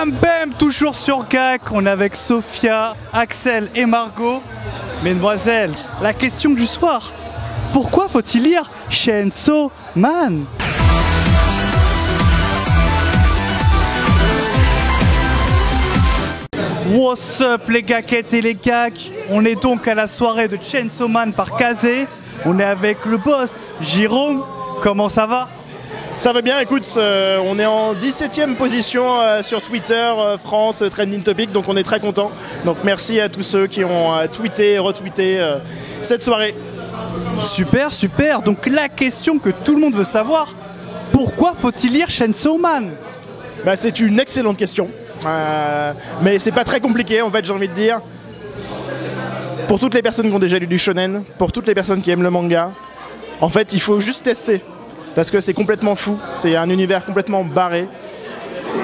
Bam Bam, toujours sur GAC, on est avec Sophia, Axel et Margot. Mesdemoiselles, la question du soir, pourquoi faut-il lire Chainsaw Man? What's up les gaquettes et les gacs? On est donc à la soirée de Chainsaw Man par Kazé. On est avec le boss, Jérôme. Comment ça va? Ça va bien, écoute, on est en 17e position sur Twitter, France, Trending Topic, donc on est très content. Donc merci à tous ceux qui ont tweeté et retweeté cette soirée. Super, super. Donc la question que tout le monde veut savoir, pourquoi faut-il lire Chainsaw Man? Bah, c'est une excellente question, mais c'est pas très compliqué en fait, j'ai envie de dire. Pour toutes les personnes qui ont déjà lu du shonen, pour toutes les personnes qui aiment le manga, en fait il faut juste tester. Parce que c'est complètement fou, c'est un univers complètement barré.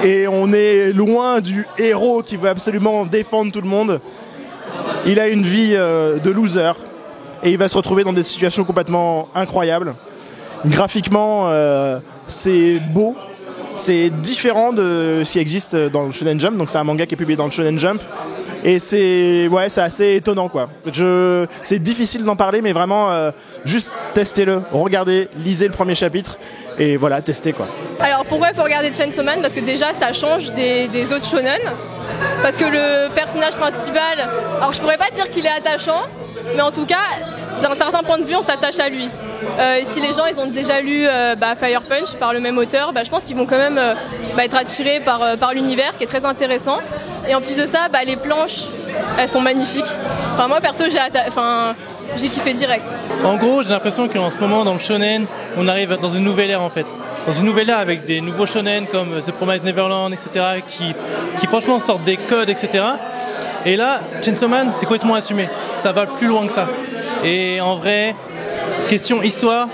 Et on est loin du héros qui veut absolument défendre tout le monde. Il a une vie de loser. Et il va se retrouver dans des situations complètement incroyables. Graphiquement, c'est beau. C'est différent de ce qui existe dans le Shonen Jump. Donc c'est un manga qui est publié dans le Shonen Jump. Et c'est assez étonnant quoi. C'est difficile d'en parler, mais vraiment juste testez-le, regardez, lisez le premier chapitre et voilà, testez quoi. Alors pourquoi il faut regarder Chainsaw Man? Parce que déjà ça change des autres shonen. Parce que le personnage principal, alors je pourrais pas dire qu'il est attachant, mais en tout cas d'un certain point de vue on s'attache à lui. Si les gens ils ont déjà lu Fire Punch par le même auteur, je pense qu'ils vont quand même être attirés par l'univers qui est très intéressant. Et en plus de ça, les planches, elles sont magnifiques. Enfin, moi perso, j'ai kiffé direct. En gros, j'ai l'impression qu'en ce moment, dans le shonen, on arrive dans une nouvelle ère en fait. Dans une nouvelle ère avec des nouveaux shonen comme The Promised Neverland, etc. qui franchement sortent des codes, etc. Et là, Chainsaw Man, c'est complètement assumé. Ça va plus loin que ça. Et en vrai, question histoire,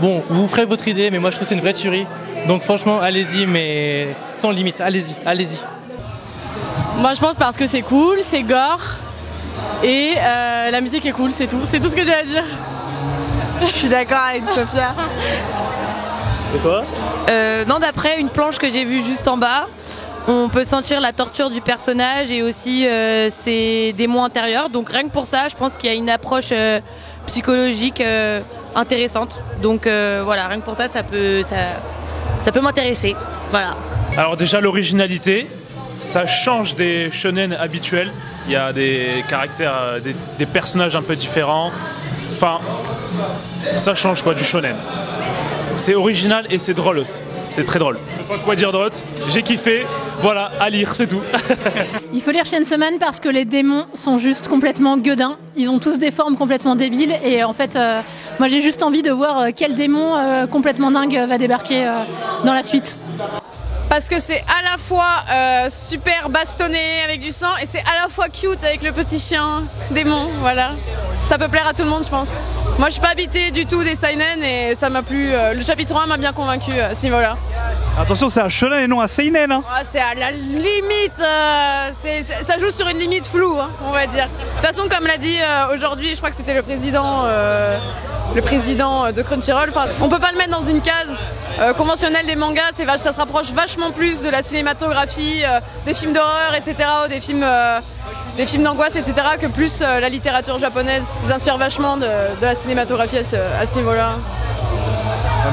bon, vous ferez votre idée, mais moi je trouve que c'est une vraie tuerie. Donc franchement, allez-y, mais sans limite. Allez-y, allez-y. Moi je pense parce que c'est cool, c'est gore et la musique est cool, c'est tout ce que j'ai à dire. Je suis d'accord avec Sophia. Et toi? Non, d'après une planche que j'ai vue juste en bas, on peut sentir la torture du personnage et aussi ses démons intérieurs. Donc rien que pour ça, je pense qu'il y a une approche psychologique intéressante. Donc voilà, rien que pour ça, ça peut m'intéresser. Voilà. Alors déjà l'originalité. Ça change des shonen habituels. Il y a des caractères, des personnages un peu différents. Enfin, ça change quoi du shonen. C'est original et c'est drôle aussi. C'est très drôle. Quoi dire d'autre? J'ai kiffé. Voilà, à lire, c'est tout. Il faut lire Chainsaw Man parce que les démons sont juste complètement gueudins. Ils ont tous des formes complètement débiles. Et en fait, moi j'ai juste envie de voir quel démon complètement dingue va débarquer dans la suite. Parce que c'est à la fois super bastonné avec du sang et c'est à la fois cute avec le petit chien démon, voilà. Ça peut plaire à tout le monde je pense. Moi je suis pas habitée du tout des seinen et ça m'a plu. Le chapitre 1 m'a bien convaincu à ce niveau-là. Attention, c'est un shonen et non un seinen hein. C'est à la limite, ça joue sur une limite floue, hein, on va dire. De toute façon comme l'a dit aujourd'hui, je crois que c'était le président de Crunchyroll, on peut pas le mettre dans une case conventionnelle des mangas, ça se rapproche vachement plus de la cinématographie, des films d'horreur, etc., ou des films d'angoisse, etc., que plus la littérature japonaise. Ils inspirent vachement de la cinématographie à ce niveau-là.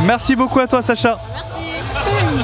Merci beaucoup à toi Sacha. Merci.